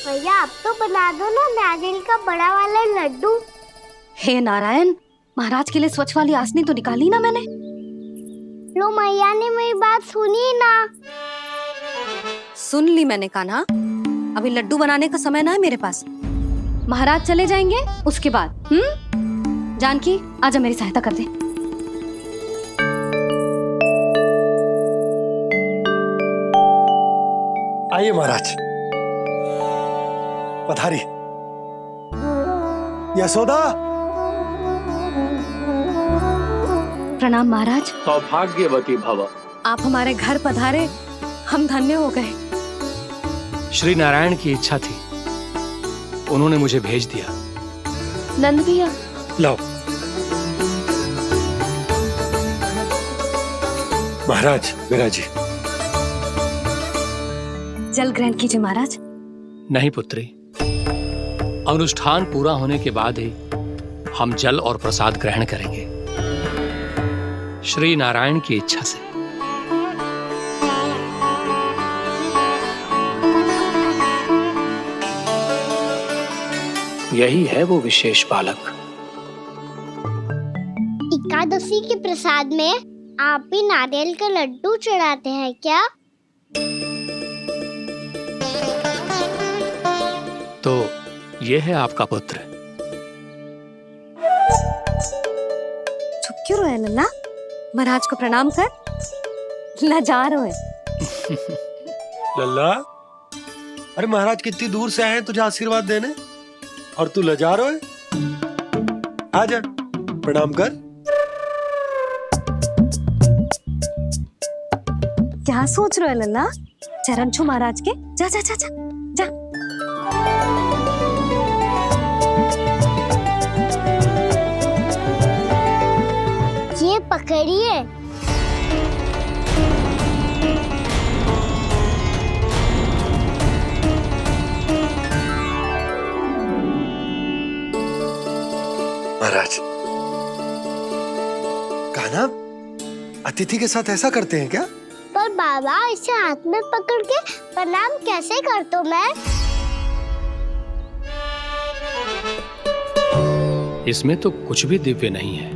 भैया आप तो बना दो ना नारियल का बड़ा वाला लड्डू। हे नारायण, महाराज के लिए स्वच्छ वाली आसनी तो निकाली ना मैंने। लो मैया ने मेरी बात सुनी ना। सुन ली मैंने कान्हा, अभी लड्डू बनाने का समय ना है मेरे पास। महाराज चले जाएंगे उसके बाद। जानकी आजा मेरी सहायता कर दे। आइए महाराज, पधारी। यशोदा। प्रणाम महाराज। सौभाग्यवती भव। आप हमारे घर पधारे, हम धन्य हो गए। श्री नारायण की इच्छा थी, उन्होंने मुझे भेज दिया। नंद भैया लाओ। महाराज विराजी। जल ग्रहण कीजिए महाराज। नहीं पुत्री, अनुष्ठान पूरा होने के बाद ही हम जल और प्रसाद ग्रहण करेंगे, श्री नारायण की इच्छा से। यही है वो विशेष बालक। एकादशी के प्रसाद में आप भी नारियल का लड्डू चढ़ाते हैं क्या? तो ये है आपका पुत्र। चुप क्यों रोए लल्ला? महाराज को प्रणाम कर। लजा रोए। लल्ला, अरे महाराज कितनी दूर से आए हैं तुझे आशीर्वाद देने, और तू लजा रहा है? आजा प्रणाम कर। क्या सोच रहे हो लल्ला? चरण छू महाराज के। जा जा जा जा जा। ये पकड़िए। महाराज, कान्हा अतिथि के साथ ऐसा करते हैं क्या? पर बाबा इसे हाथ में पकड़ के प्रणाम कैसे करता हूँ मैं? इसमें तो कुछ भी दिव्य नहीं है,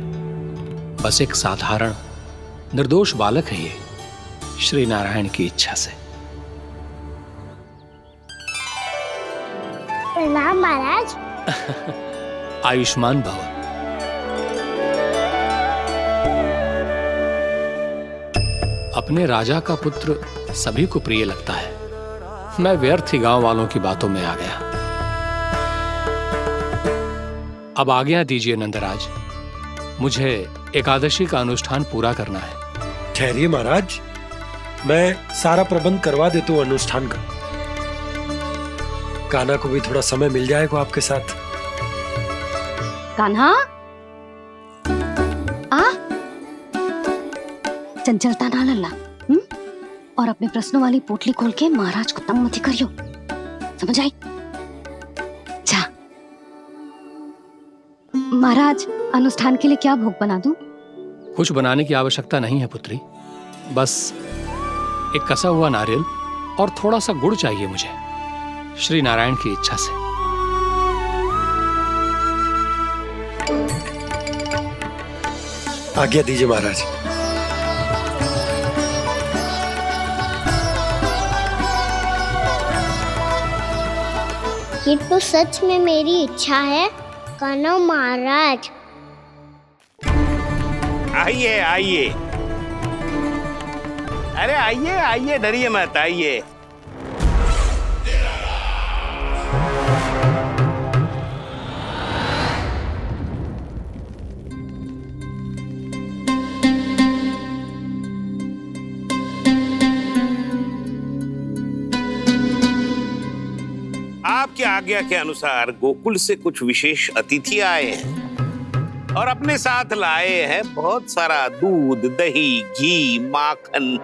बस एक साधारण निर्दोष बालक है ये, श्री नारायण की इच्छा से। प्रणाम महाराज। आयुष्मान भव। अपने राजा का पुत्र सभी को प्रिय लगता है। मैं व्यर्थ ही गांव वालों की बातों में आ गया। अब आज्ञा दीजिए नंदराज, मुझे एकादशी का अनुष्ठान पूरा करना है। ठहरिए महाराज, मैं सारा प्रबंध करवा देता हूँ अनुष्ठान का। कान्हा को भी थोड़ा समय मिल जाएगा आपके साथ। कान्हा आ, चंचलता ना लल्ला। और अपने प्रश्नों वाली पोटली खोल के महाराज को तंग मत करियो, समझ आई? जा। महाराज, अनुष्ठान के लिए क्या भोग बना दूं? कुछ बनाने की आवश्यकता नहीं है पुत्री, बस एक कसा हुआ नारियल और थोड़ा सा गुड़ चाहिए मुझे, श्री नारायण की इच्छा से। आज्ञा दीजिए महाराज। ये तो सच में मेरी इच्छा है कान्हा महाराज। आइए आइए, अरे आइए आइए, डरिए मत, आइए। आपकी आज्ञा के अनुसार गोकुल से कुछ विशेष अतिथि आए हैं और अपने साथ लाए हैं बहुत सारा दूध, दही, घी, माखन।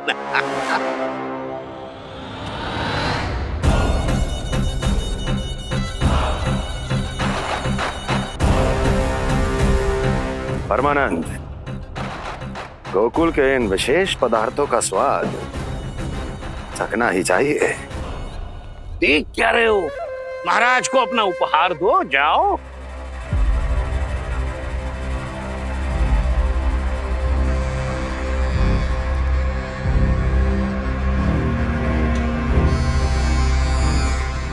परमानंद, गोकुल के इन विशेष पदार्थों का स्वाद चखना ही चाहिए। देख क्या रहे हो? महाराज को अपना उपहार दो, जाओ।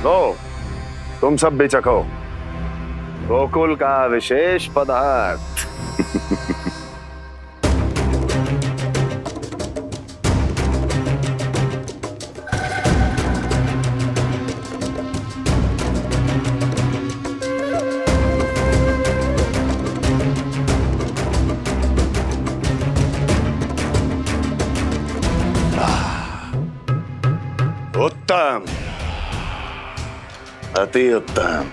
लो, तुम सब भी चखो गोकुल का विशेष पदार्थ। उत्तम, अति उत्तम।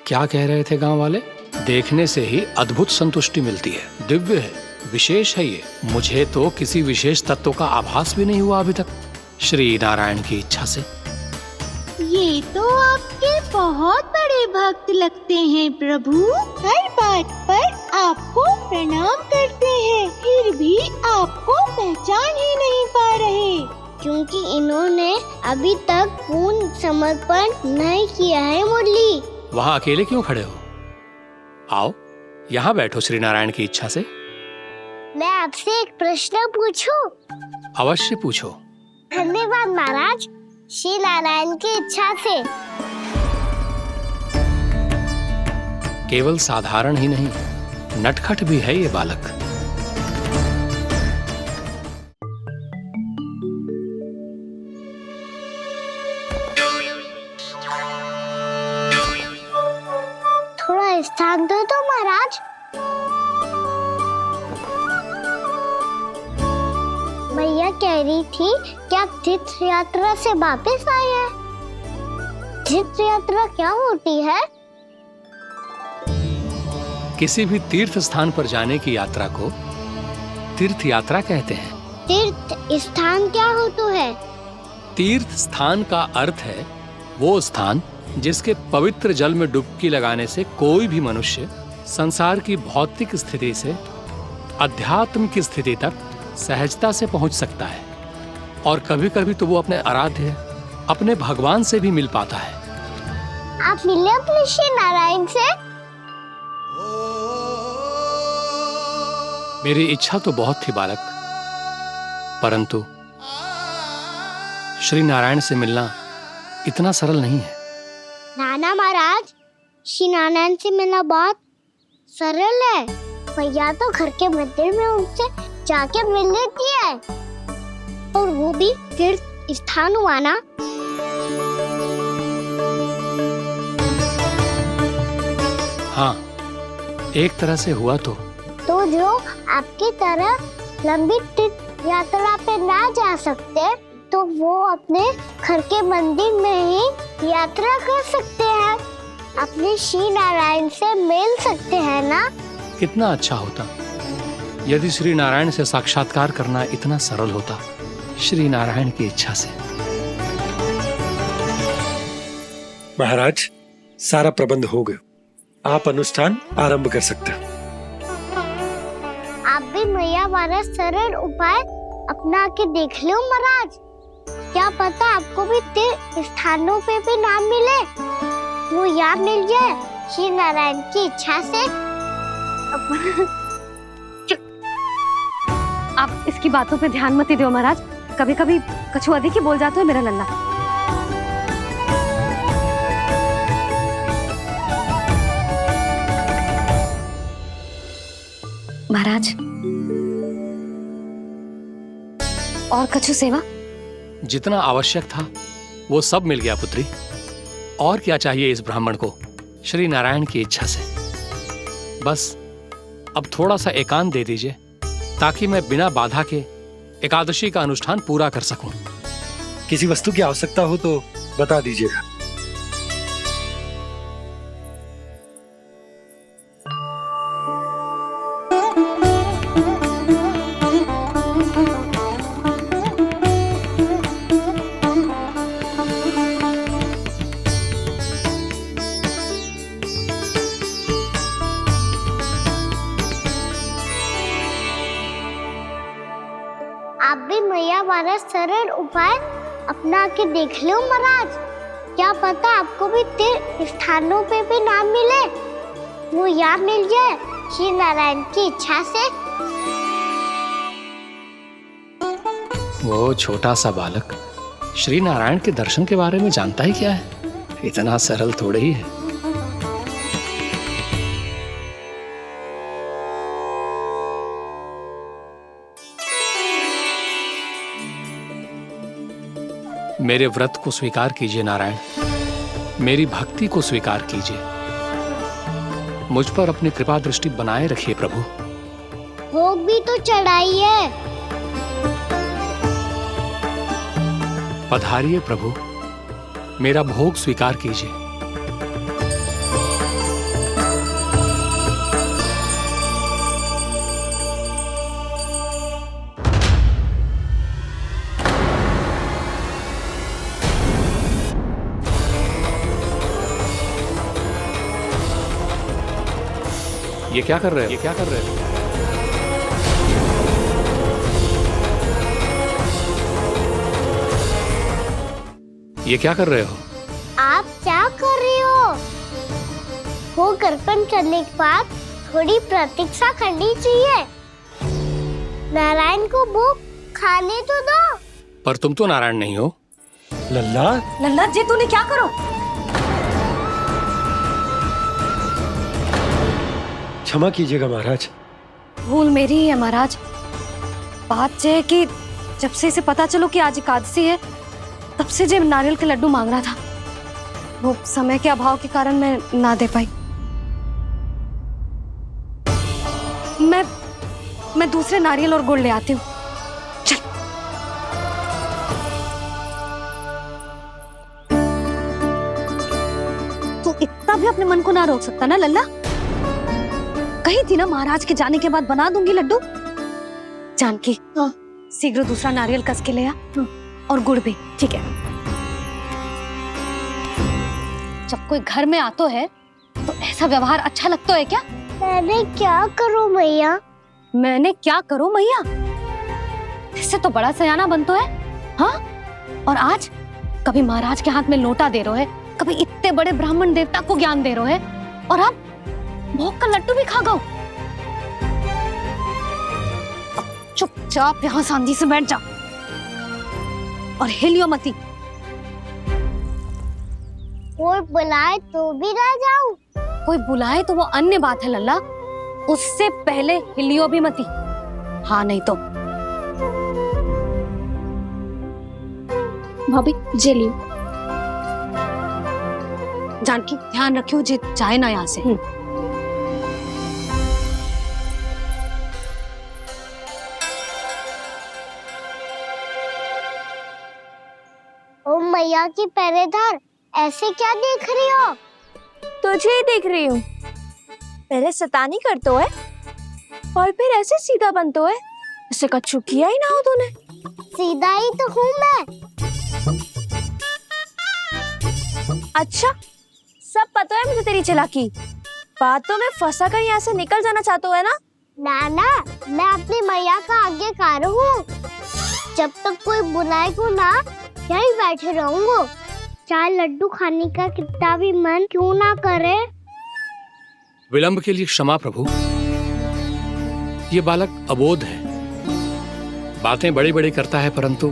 क्या कह रहे थे गांव वाले? देखने से ही अद्भुत संतुष्टि मिलती है, दिव्य है, विशेष है ये। मुझे तो किसी विशेष तत्व का आभास भी नहीं हुआ अभी तक, श्री नारायण की इच्छा से। ये तो आपके बहुत बड़े भक्त लगते हैं प्रभु। हर बात पर आपको प्रणाम करते हैं, फिर भी आपको पहचान ही नहीं पा रहे। क्योंकि इन्होंने अभी तक पूर्ण समर्पण नहीं किया है मुरली। वहां अकेले क्यों खड़े हो? आओ यहाँ बैठो श्री नारायण की इच्छा से। मैं आपसे एक प्रश्न पूछूं? अवश्य पूछो। धन्यवाद महाराज, श्री नारायण की इच्छा से। केवल साधारण ही नहीं, नटखट भी है ये बालक। थोड़ा स्थान दो तो महाराज। भैया कह रही थी कि आप तीर्थ यात्रा से वापस आए हैं। तीर्थ यात्रा क्या होती है? किसी भी तीर्थ स्थान पर जाने की यात्रा को तीर्थ यात्रा कहते हैं। तीर्थ स्थान क्या होता है? तीर्थ स्थान का अर्थ है वो स्थान जिसके पवित्र जल में डुबकी लगाने से कोई भी मनुष्य संसार की भौतिक स्थिति से अध्यात्म की स्थिति तक सहजता से पहुंच सकता है, और कभी कभी तो वो अपने आराध्य, अपने भगवान से भी मिल पाता है। आप मिले अपने श्री नारायण से? मेरी इच्छा तो बहुत थी बालक, परंतु श्री नारायण से मिलना इतना सरल नहीं है। नाना महाराज, श्री नारायण से मिलना बहुत सरल है। भैया तो घर के मंदिर में उनसे जाके मिल लेती है, और वो भी तीर्थ स्थान हुआ ना। हाँ, एक तरह से हुआ तो जो आपकी तरह लंबी तीर्थ यात्रा पे ना जा सकते, तो वो अपने घर के मंदिर में ही यात्रा कर सकते हैं, अपने श्री नारायण से मिल सकते हैं ना। कितना अच्छा होता यदि श्री नारायण से साक्षात्कार करना इतना सरल होता, श्री नारायण की इच्छा से। महाराज, सारा प्रबंध हो गया, आप अनुष्ठान आरंभ कर सकते हैं। आप भी मैया वाला सरल उपाय अपना के देख लो महाराज। क्या पता आपको भी तीर्थ स्थानों पे भी नाम मिले, वो यहाँ मिल जाए श्री नारायण की इच्छा से। आप इसकी बातों पे ध्यान मत दो महाराज, कभी कभी कछु अधिक ही बोल जाते हो मेरा लल्ला। महाराज, और कछु सेवा? जितना आवश्यक था वो सब मिल गया पुत्री। और क्या चाहिए इस ब्राह्मण को श्री नारायण की इच्छा से? बस अब थोड़ा सा एकांत दे दीजिए, ताकि मैं बिना बाधा के एकादशी का अनुष्ठान पूरा कर सकूं। किसी वस्तु की आवश्यकता हो तो बता दीजिएगा। आप भी मैया वाला सरल उपाय अपना के देख लो महाराज। क्या पता आपको भी तीर्थ स्थानों पे भी नाम मिले, वो यहाँ मिल जाए श्री नारायण की इच्छा से। वो छोटा सा बालक श्री नारायण के दर्शन के बारे में जानता ही क्या है? इतना सरल थोड़े ही है। मेरे व्रत को स्वीकार कीजिए नारायण, मेरी भक्ति को स्वीकार कीजिए। मुझ पर अपनी कृपा दृष्टि बनाए रखिए प्रभु। भोग भी तो चढ़ाइए। पधारिए प्रभु, मेरा भोग स्वीकार कीजिए। ये क्या कर रहे हो? ये क्या कर रहे हो? ये क्या कर रहे हो? आप क्या कर रहे हो? भोग अर्पण करने के बाद थोड़ी प्रतीक्षा करनी चाहिए। नारायण को भोग खाने तो दो। पर तुम तो नारायण नहीं हो। लल्ला, लल्ला जी तूने क्या करो? क्षमा कीजिएगा महाराज। भूल मेरी ही है महाराज। बात ये है कि जब से इसे पता चलो कि आज एकादशी है, तब से जो नारियल के लड्डू मांग रहा था, वो समय के अभाव के कारण मैं ना दे पाई। मैं दूसरे नारियल और गुड़ ले आती हूँ। चल। तू इतना भी अपने मन को ना रोक सकता ना लल्ला? कही थी ना महाराज के जाने के बाद बना दूंगी लड्डू। जानकी, शीघ्र दूसरा नारियल कस के ले आ, और गुड़ भी। ठीक है। जब कोई घर में आता है तो ऐसा व्यवहार अच्छा लगता है क्या? मैंने क्या करूं मैया? मैंने क्या करूं मैया? इससे तो बड़ा सयाना बनतो है। हाँ, और आज कभी महाराज के हाथ में लोटा दे रहे है, कभी इतने बड़े ब्राह्मण देवता को ज्ञान दे रहे है, और अब भोग का लड्डू भी खा गओ। चुपचाप यहाँ शांति से बैठ जा और हिलियो मती। कोई बुलाए तो भी ना जाऊं? कोई बुलाए तो वो अन्य बात है लल्ला, उससे पहले हिलियो भी मती। हाँ नहीं तो। भाभी जे लियो। जानकी ध्यान रखियो जे जाए ना यहाँ से। ओ मैया की पहरेदार, ऐसे क्या देख रही हो? तुझे ही देख रही हूँ। पहले शैतानी करतो है और फिर ऐसे सीधा बनतो है, इससे कछु किया ही ना हो तूने। सीधा ही तो हूँ मैं। अच्छा, सब पता है मुझे तेरी चालाकी। बातों में फंसा कर यहाँ से निकल जाना चाहता है ना? नाना, मैं अपनी मैया का आज्ञाकार हूँ। जब तक कोई बुलाएगा ना, यहीं बैठे रहूंगा। चाहे लड्डू खाने का कितना भी मन क्यों ना करे। विलंब के लिए क्षमा प्रभु। ये बालक अबोध है, बातें बड़ी बड़ी करता है, परंतु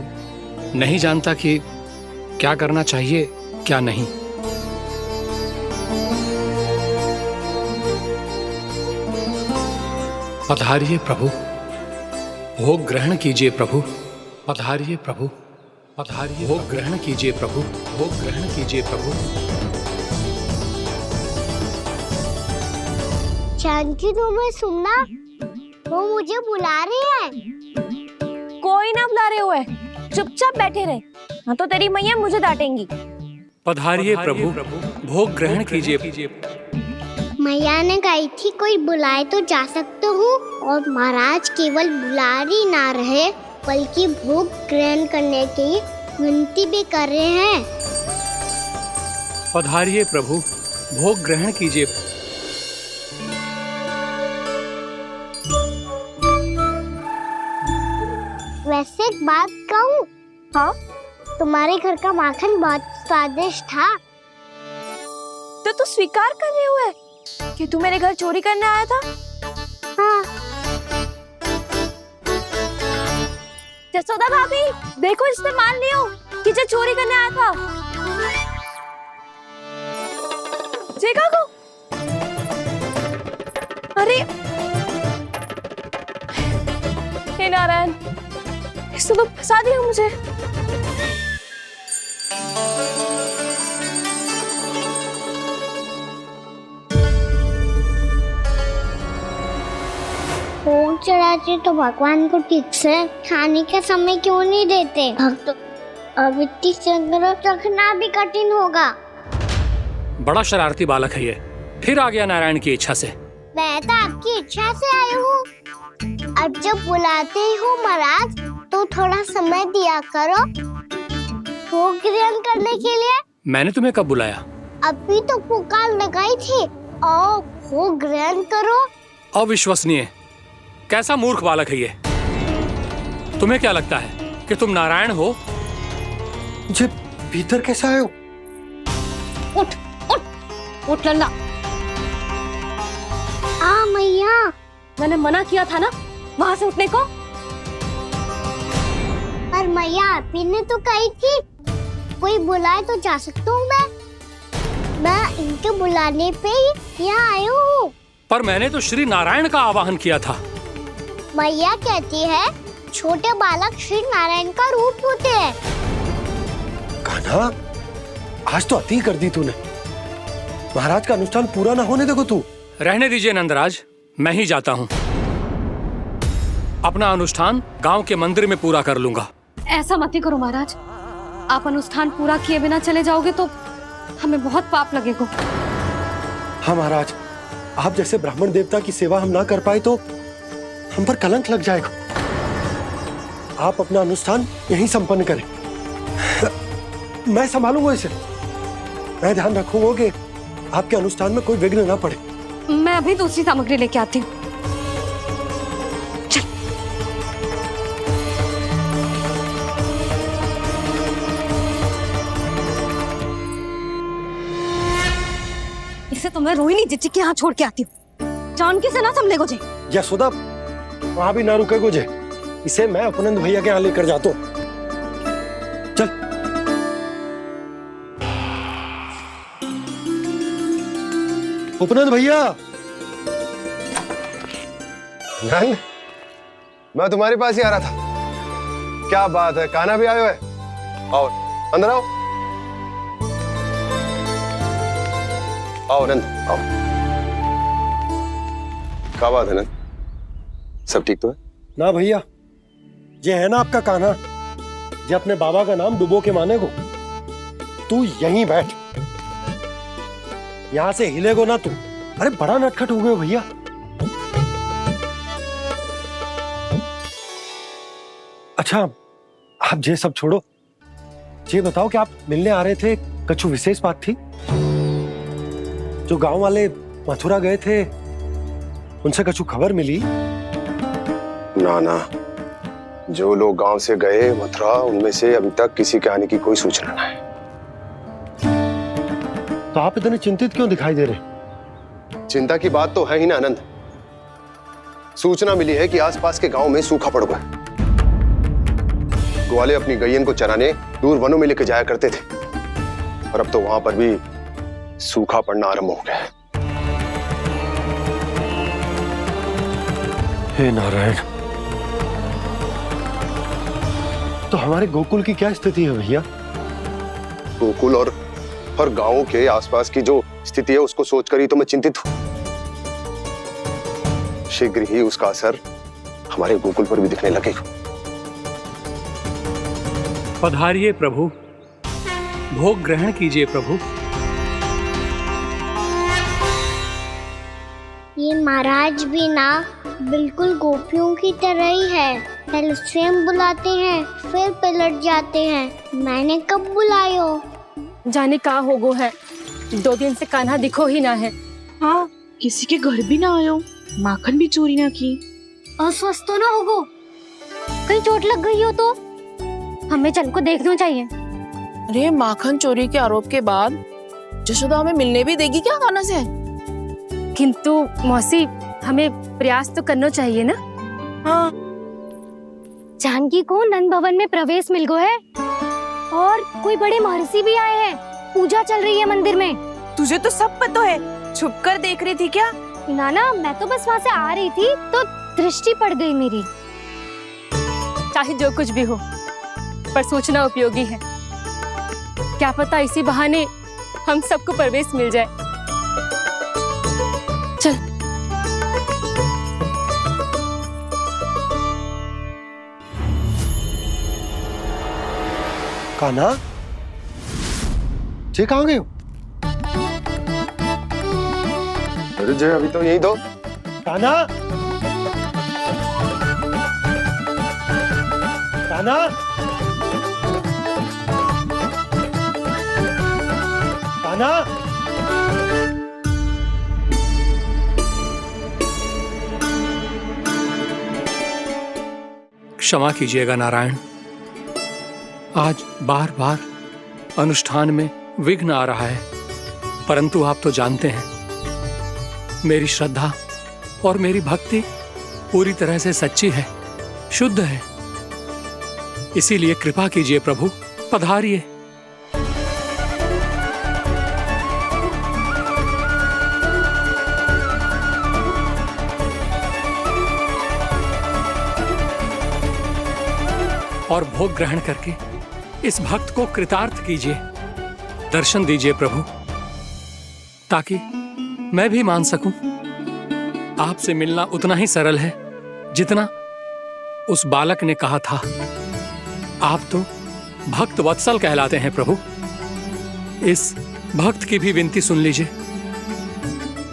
नहीं जानता कि क्या करना चाहिए क्या नहीं। पधारिए प्रभु, भोग ग्रहण कीजिए प्रभु। पधारिए प्रभु, पधारिए। भोग ग्रहण कीजिए प्रभु, भोग ग्रहण कीजिए प्रभु। जानकी, तुम्हें सुनना, वो मुझे बुला रही है। कोई ना बुला रहे हुए, चुपचाप बैठे रहे, हाँ तो तेरी मैया मुझे डांटेंगी। पधारिए प्रभु, भोग ग्रहण कीजिए। मैया ने कही थी कोई बुलाए तो जा सकते हूँ, और महाराज केवल बुला ही ना रहे बल्कि भोग ग्रहण करने की विनती भी कर रहे हैं। पधारिए प्रभु, भोग ग्रहण कीजिए। वैसे एक बात कहूँ? हाँ? तुम्हारे घर का माखन बहुत स्वादिष्ट था। तो तू स्वीकार कर रहे हुए कि तू मेरे घर चोरी करने आया था? हाँ। जसोदा भाभी, देखो इसने मान लियो कि जो चोरी करने आया था। देखा को? अरे हे नारायण, इसने तो फंसा दिया मुझे। भोग चढ़ाते तो भगवान को ठीक से खाने का समय क्यों नहीं देते? भक्त अब इतनी संग्रह रखना भी कठिन होगा। बड़ा शरारती बालक है ये, फिर आ गया नारायण की इच्छा से। मैं तो आपकी इच्छा से आई हूँ। अब जब बुलाते हो महाराज तो थोड़ा समय दिया करो भोग ग्रहण करने के लिए। मैंने तुम्हें कब बुलाया? अभी तो पुकार लगाई थी और भोग ग्रहण करो। अविश्वसनीय, कैसा मूर्ख बालक है ये। तुम्हें क्या लगता है कि तुम नारायण हो? मुझे भीतर कैसे आए हो? उठ उठ उठ लल्ला। मैया, मैंने मना किया था ना वहां से उठने को। पर मैया आपी ने तो कही थी कोई बुलाए तो जा सकता हूँ मैं इनके बुलाने पे ही यहाँ आई हूँ। पर मैंने तो श्री नारायण का आवाहन किया था। मैया कहती है छोटे बालक श्री नारायण का रूप होते हैं। कान्हा, आज तो अति कर दी तूने। महाराज का अनुष्ठान पूरा ना होने देखो तू। रहने दीजिए नंदराज, मैं ही जाता हूँ। अपना अनुष्ठान गांव के मंदिर में पूरा कर लूंगा। ऐसा मत ही करो महाराज, आप अनुष्ठान पूरा किए बिना चले जाओगे तो हमें बहुत पाप लगेगा। हाँ महाराज, आप जैसे ब्राह्मण देवता की सेवा हम ना कर पाए तो हम पर कलंक लग जाएगा। आप अपना अनुष्ठान यहीं संपन्न करें। मैं संभालूंगा इसे। मैं ध्यान रखूंगा कि आपके अनुष्ठान में कोई विघ्न ना पड़े। मैं अभी दूसरी सामग्री लेके आती हूँ। इसे तो मैं रोहिणी जीजी के यहाँ छोड़ के आती हूँ। जानकी से ना संभले गुजे। यशोदा, वहां भी ना रुके गुजे। इसे मैं उपनंद भैया के यहाँ लेकर जाता हूँ। चल। उपनंद भैया। नंद, मैं तुम्हारे पास ही आ रहा था। क्या बात है, कान्हा भी आयो है? आओ अंदर आओ। आओ नंद, आओ। क्या बात है नंद, सब ठीक तो है? ना भैया, ये है ना आपका कान्हा, ये अपने बाबा का नाम डुबो के माने को। तू यहीं बैठ, यहां से हिलेगो ना तू। अरे बड़ा नटखट हो गए हो भैया। अच्छा, आप ये सब छोड़ो, ये बताओ कि आप मिलने आ रहे थे, कछु विशेष बात थी? जो गांव वाले मथुरा गए थे उनसे कछु खबर मिली? ना ना, जो लोग गांव से गए मथुरा उनमें से अभी तक किसी के आने की कोई सूचना ना है। तो आप इतने चिंतित क्यों दिखाई दे रहे? चिंता की बात तो है ही ना आनंद। सूचना मिली है कि आसपास के गांव में सूखा पड़ गया। ग्वाले अपनी गैयन को चराने दूर वनों में लेकर जाया करते थे, और अब तो वहां पर भी सूखा पड़ना आरंभ हो गया है। हे नारायण, तो हमारे गोकुल की क्या स्थिति है भैया? गोकुल और गांवों के आसपास की जो स्थिति है उसको सोचकर ही तो मैं चिंतित हूं। शीघ्र ही उसका असर हमारे गोकुल पर भी दिखने लगेगा। पधारिए प्रभु, भोग ग्रहण कीजिए प्रभु। ये महाराज भी ना बिल्कुल गोपियों की तरह ही है। पहले स्वयं बुलाते हैं फिर पलट जाते हैं। मैंने कब बुलायो? जाने कहाँ हो गो है, 2 दिन से कान्हा दिखो ही ना है। हाँ, किसी के घर भी ना आयो, माखन भी चोरी ना की। अस्वस्थ तो ना होगो? कहीं चोट लग गई हो तो हमें चंद को देखना चाहिए। अरे माखन चोरी के आरोप के बाद जशोदा हमें मिलने भी देगी क्या कान्हा से? किंतु मौसी हमें प्रयास तो करना चाहिए ना। हाँ जानकी को नंद भवन में प्रवेश मिल गया है और कोई बड़े महर्षि भी आए हैं। पूजा चल रही है मंदिर में। तुझे तो सब पता है, छुप कर देख रही थी क्या? ना मैं तो बस वहाँ से आ रही थी तो दृष्टि पड़ गई मेरी। चाहे जो कुछ भी हो, पर सूचना उपयोगी है। क्या पता इसी बहाने हम सबको प्रवेश मिल जाए। चल। कान्हा, जे कहाँ गए हो? अरे जय अभी तो यही दो। कान्हा, कान्हा, कान्हा। क्षमा कीजिएगा नारायण, आज बार बार अनुष्ठान में विघ्न आ रहा है, परंतु आप तो जानते हैं मेरी श्रद्धा और मेरी भक्ति पूरी तरह से सच्ची है, शुद्ध है। इसीलिए कृपा कीजिए प्रभु, पधारिए। और भोग ग्रहण करके इस भक्त को कृतार्थ कीजिए। दर्शन दीजिए प्रभु, ताकि मैं भी मान सकूं। आपसे मिलना उतना ही सरल है जितना उस बालक ने कहा था। आप तो भक्त वत्सल कहलाते हैं प्रभु। इस भक्त की भी विनती सुन लीजिए।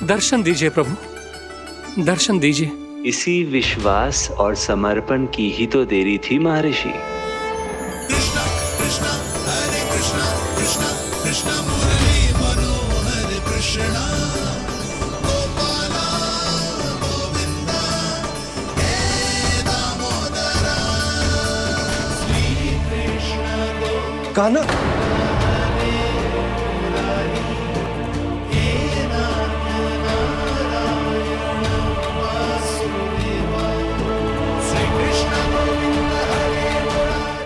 दर्शन दीजिए प्रभु, दर्शन दीजिए। इसी विश्वास और समर्पण की ही तो देरी थी महर्षि। कान्हा,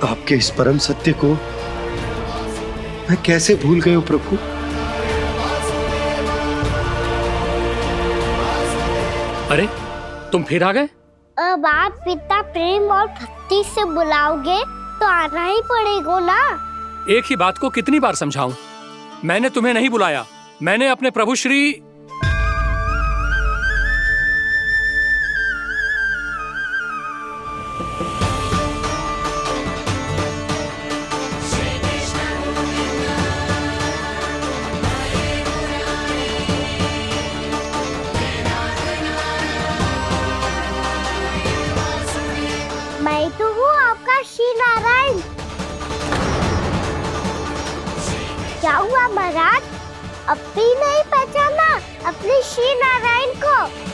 आपके इस परम सत्य को मैं कैसे भूल गया हूं प्रभु। अरे तुम फिर आ गए? अब आप पिता प्रेम और भक्ति से बुलाओगे तो आना ही पड़ेगा ना। एक ही बात को कितनी बार समझाऊं? मैंने तुम्हें नहीं बुलाया, मैंने अपने प्रभु श्री मैं तो हूँ आपका श्री नारायण। क्या हुआ महाराज, अब भी नहीं पहचाना अपने श्री नारायण को?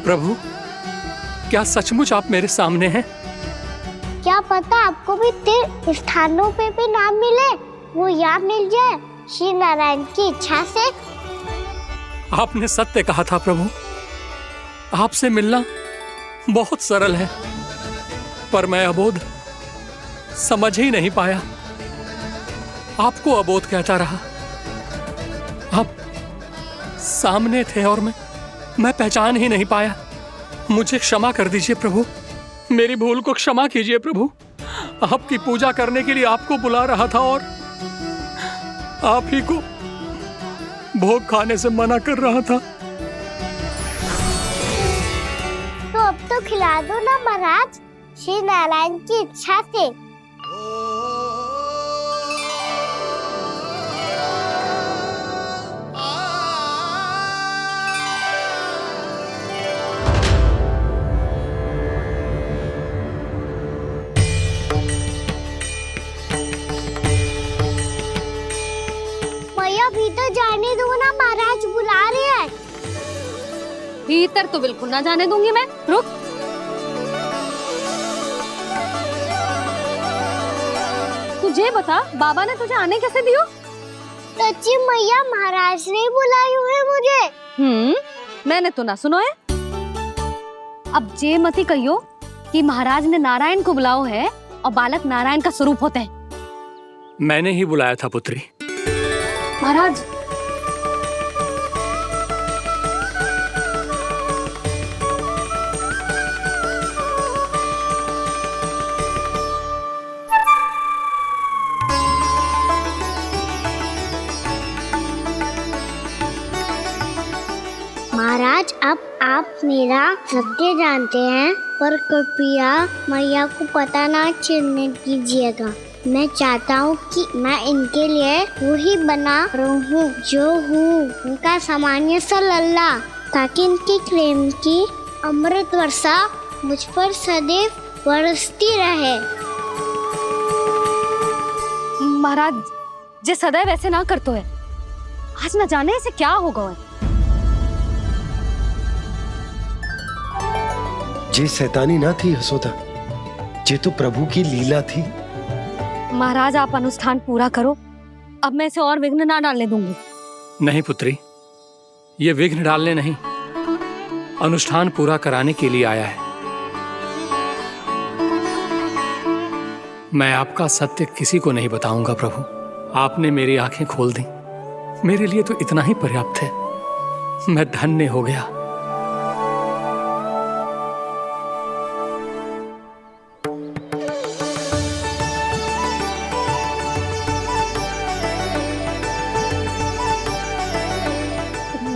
प्रभु, क्या सचमुच आप मेरे सामने हैं? क्या पता आपको भी तीर्थ स्थानों पे भी नाम मिले, वो यहाँ मिल जाए श्री नारायण की इच्छा से। आपने सत्य कहा था प्रभु, आपसे मिलना बहुत सरल है, पर मैं अबोध समझ ही नहीं पाया। आपको अबोध कहता रहा। आप सामने थे और मैं पहचान ही नहीं पाया। मुझे क्षमा कर दीजिए प्रभु, मेरी भूल को क्षमा कीजिए प्रभु। आपकी पूजा करने के लिए आपको बुला रहा था और आप ही को भोग खाने से मना कर रहा था। तो अब तो खिला दो ना महाराज, श्री नारायण की इच्छा से। मैया भीतर जाने दो ना, महाराज बुला रहे हैं। भीतर तो बिल्कुल ना जाने दूंगी मैं। रुक। तुझे बता, बाबा ने तुझे आने कैसे दियो? सच्ची मैया, महाराज ने बुलाई हुई मुझे। मैंने तो ना सुनो है। अब जे मती कहियो कि महाराज ने नारायण को बुलाओ है और बालक नारायण का स्वरूप होते हैं। मैंने ही बुलाया था पुत्री। महाराज, महाराज, अब आप मेरा सत्य जानते हैं, पर कृपया मैया को पता ना चलने दीजिएगा। मैं चाहता हूँ कि मैं इनके लिए वही बना रहूँ जो हूँ, उनका सामान्य सा लल्ला, ताकि इनके प्रेम की अमृत वर्षा मुझ पर सदैव बरसती रहे। महाराज, जे सदैव ऐसे ना करतो है, आज न जाने इसे क्या होगा है। जे शैतानी ना थी यशोदा, जे तो प्रभु की लीला थी। महाराज, आप अनुष्ठान पूरा करो, अब मैं इसे और विघ्न ना डालने दूंगी। नहीं पुत्री, ये विघ्न डालने नहीं, अनुष्ठान पूरा कराने के लिए आया है। मैं आपका सत्य किसी को नहीं बताऊंगा प्रभु। आपने मेरी आंखें खोल दी, मेरे लिए तो इतना ही पर्याप्त है। मैं धन्य हो गया।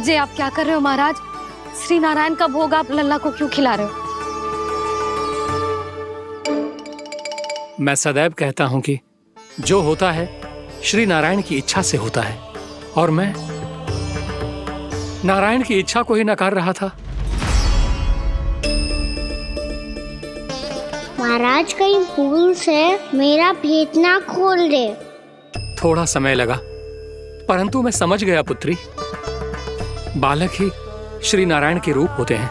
जे आप क्या कर रहे हो महाराज? श्री नारायण का भोग आप लल्ला को क्यों खिला रहे हो? मैं सदैव कहता हूं कि जो होता है श्री नारायण की इच्छा से होता है, और मैं नारायण की इच्छा को ही नकार रहा था। महाराज, कहीं भूल से मेरा भेद ना खोल दे। थोड़ा समय लगा, परंतु मैं समझ गया पुत्री। बालक ही श्री नारायण के रूप होते हैं।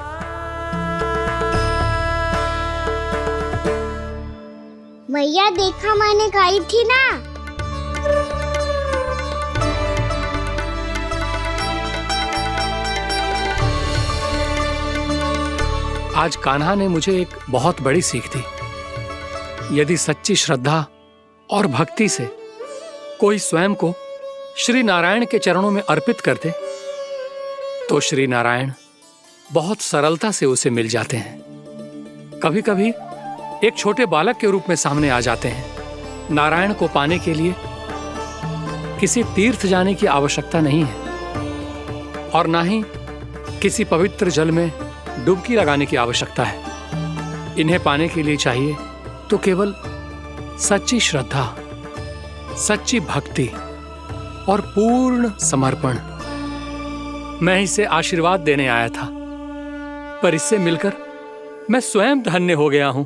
मैया, देखा मैंने गाई थी ना। आज कान्हा ने मुझे एक बहुत बड़ी सीख दी। यदि सच्ची श्रद्धा और भक्ति से कोई स्वयं को श्री नारायण के चरणों में अर्पित कर दे, तो श्री नारायण बहुत सरलता से उसे मिल जाते हैं। कभी कभी एक छोटे बालक के रूप में सामने आ जाते हैं। नारायण को पाने के लिए किसी तीर्थ जाने की आवश्यकता नहीं है, और ना ही किसी पवित्र जल में डुबकी लगाने की आवश्यकता है। इन्हें पाने के लिए चाहिए तो केवल सच्ची श्रद्धा, सच्ची भक्ति और पूर्ण समर्पण। मैं इसे आशीर्वाद देने आया था, पर इससे मिलकर मैं स्वयं धन्य हो गया हूं।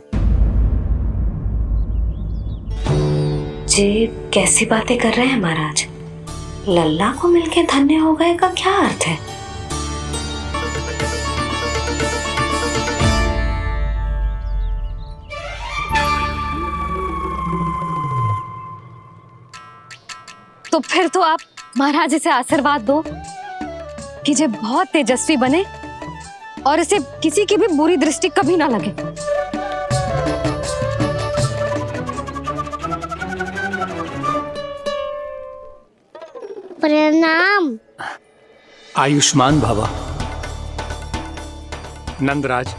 जी कैसी बातें कर रहे हैं महाराज? लल्ला को मिलके धन्य हो गए का क्या अर्थ है? तो फिर तो आप महाराज इसे आशीर्वाद दो कि जे बहुत तेजस्वी बने और इसे किसी की भी बुरी दृष्टि कभी ना लगे। प्रणाम। आयुष्मान भव। नंदराज,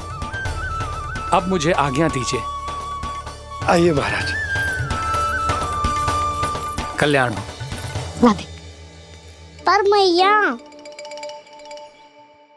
अब मुझे आज्ञा दीजिए। आइए महाराज। कल्याण हो। राधे। पर मैया,